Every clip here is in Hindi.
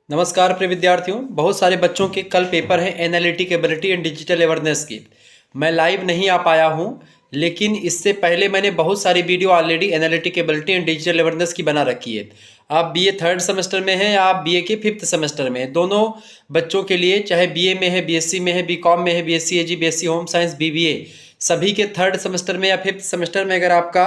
नमस्कार प्रिय विद्यार्थियों। बहुत सारे बच्चों के कल पेपर है analytic ability and digital awareness की। मैं लाइव नहीं आ पाया हूं, लेकिन इससे पहले मैंने बहुत सारी video already analytic ability and digital awareness की बना रखी है। आप बीए थर्ड सेमेस्टर में हैं या आप बीए के फिफ्थ सेमेस्टर में हैं, दोनों बच्चों के लिए, चाहे बीए में है, बीएससी में है, बीकॉम में है, बीएससी एजी, बीएससी होम साइंस, बीबीए, सभी के थर्ड सेमेस्टर में या फिफ्थ सेमेस्टर में अगर आपका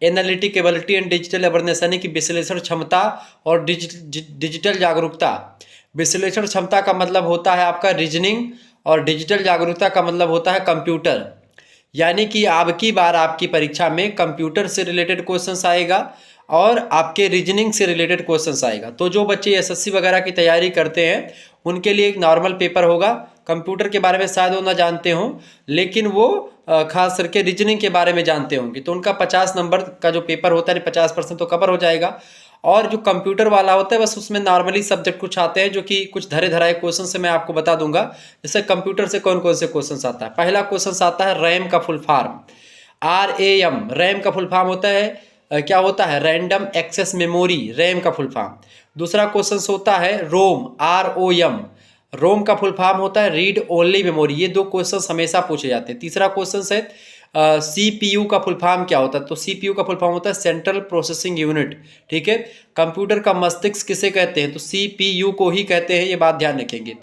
analytic ability and digital awareness यानी कि विश्लेषण क्षमता और डिजिटल जागरूकता। विश्लेषण क्षमता का मतलब होता है आपका रीजनिंग और डिजिटल जागरूकता का मतलब होता है कंप्यूटर। यानी कि अब की बार आपकी परीक्षा में कंप्यूटर से रिलेटेड क्वेश्चंस आएगा और आपके रीजनिंग से रिलेटेड क्वेश्चंस आएगा। तो जो बच्चे एसएससी वगैरह की तैयारी करते हैं उनके लिए एक नॉर्मल पेपर होगा। कंप्यूटर के बारे में शायद वो ना जानते हों, लेकिन वो खास करके रीजनिंग के बारे में जानते होंगे, तो उनका 50 नंबर का जो पेपर होता है 50% तो कवर हो जाएगा। और जो कंप्यूटर वाला होता है बस उसमें नॉर्मली सब्जेक्ट कुछ आते हैं जो कि कुछ धरे धराए क्वेश्चन से मैं आपको बता दूंगा। जैसे कंप्यूटर से कौन कौन से क्वेश्चन आता है। पहला क्वेश्चन आता है रैम का फुल फॉर्म, RAM। रैम का फुल फॉर्म होता है क्या होता है, रैंडम एक्सेस मेमोरी, रैम का फुल फॉर्म। दूसरा क्वेश्चन होता है रोम, ROM। रोम का फुल फॉर्म होता है रीड ओनली मेमोरी। ये दो क्वेश्चंस हमेशा पूछे जाते हैं। तीसरा क्वेश्चन है CPU का फुल फॉर्म क्या होता है, तो CPU का फुल फॉर्म होता है सेंट्रल प्रोसेसिंग यूनिट। ठीक है। कंप्यूटर का मस्तिष्क किसे कहते हैं, तो CPU को ही कहते हैं, ये बात ध्यान रखेंगे।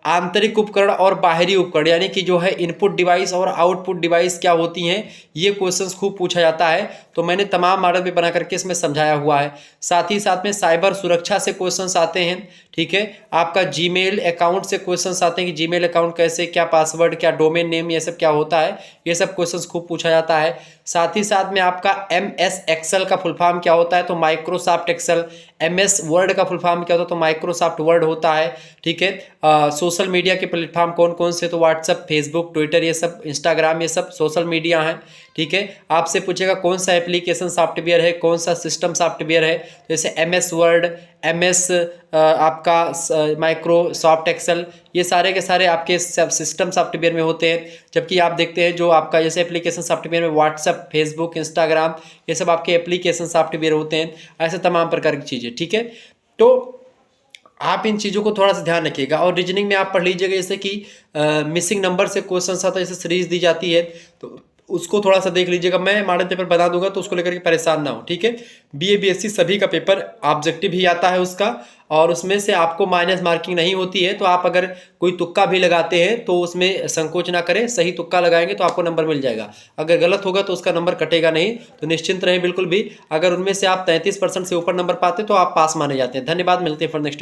आंतरिक उपकरण और बाहरी उपकरण यानी कि जो है इनपुट डिवाइस और आउटपुट डिवाइस क्या होती हैं, ये क्वेश्चंस खूब पूछा जाता है। तो मैंने तमाम मॉडल भी बना करके इसमें समझाया हुआ है। साथ ही साथ में साइबर सुरक्षा से क्वेश्चंस आते हैं। ठीक है। आपका जीमेल अकाउंट से क्वेश्चंस आते हैं कि जीमेल अकाउंट कैसे, क्या पासवर्ड, क्या डोमेन नेम, ये सब क्या होता है, ये सब क्वेश्चंस खूब पूछा जाता है। साथ ही साथ में आपका MS एक्सेल का फुल फॉर्म क्या होता है, तो माइक्रोसॉफ्ट एक्सेल। MS वर्ड का फुल फॉर्म क्या होता है, तो माइक्रोसॉफ्ट वर्ड होता है। ठीक है। सोशल मीडिया के प्लेटफॉर्म कौन कौन से, तो व्हाट्सअप, फेसबुक, ट्विटर, ये सब, इंस्टाग्राम, ये सब सोशल मीडिया हैं। ठीक है। आपसे पूछेगा कौन सा एप्लीकेशन सॉफ्टवेयर है, कौन सा सिस्टम सॉफ्टवेयर है, तो जैसे MS वर्ड, MS आपका माइक्रोसॉफ्ट एक्सेल, ये सारे के सारे आपके सिस्टम सॉफ्टवेयर में होते हैं। जबकि आप देखते हैं जो आपका जैसे एप्लीकेशन सॉफ्टवेयर में व्हाट्सअप, फेसबुक, इंस्टाग्राम, ये सब आपके एप्लीकेशन सॉफ्टवेयर होते हैं। ऐसे तमाम प्रकार की चीज़ें। ठीक है। तो आप इन चीज़ों को थोड़ा सा ध्यान रखिएगा। और रीजनिंग में आप पढ़ लीजिएगा जैसे कि मिसिंग नंबर से क्वेश्चन आता है, जैसे सीरीज दी जाती है तो उसको थोड़ा सा देख लीजिएगा। मैं मॉडल पेपर बना दूंगा तो उसको लेकर के परेशान ना हो। ठीक है। BA BSc सभी का पेपर ऑब्जेक्टिव ही आता है उसका, और उसमें से आपको माइनस मार्किंग नहीं होती है। तो आप अगर कोई तुक्का भी लगाते हैं तो उसमें संकोच ना करें, सही तुक्का लगाएंगे तो आपको नंबर मिल जाएगा। अगर गलत होगा तो उसका नंबर कटेगा नहीं, तो निश्चिंत रहें बिल्कुल भी। अगर उनमें से आप 33% से ऊपर नंबर पाते तो आप पास माने जाते हैं। धन्यवाद, मिलते हैं फिर नेक्स्ट वीडियो।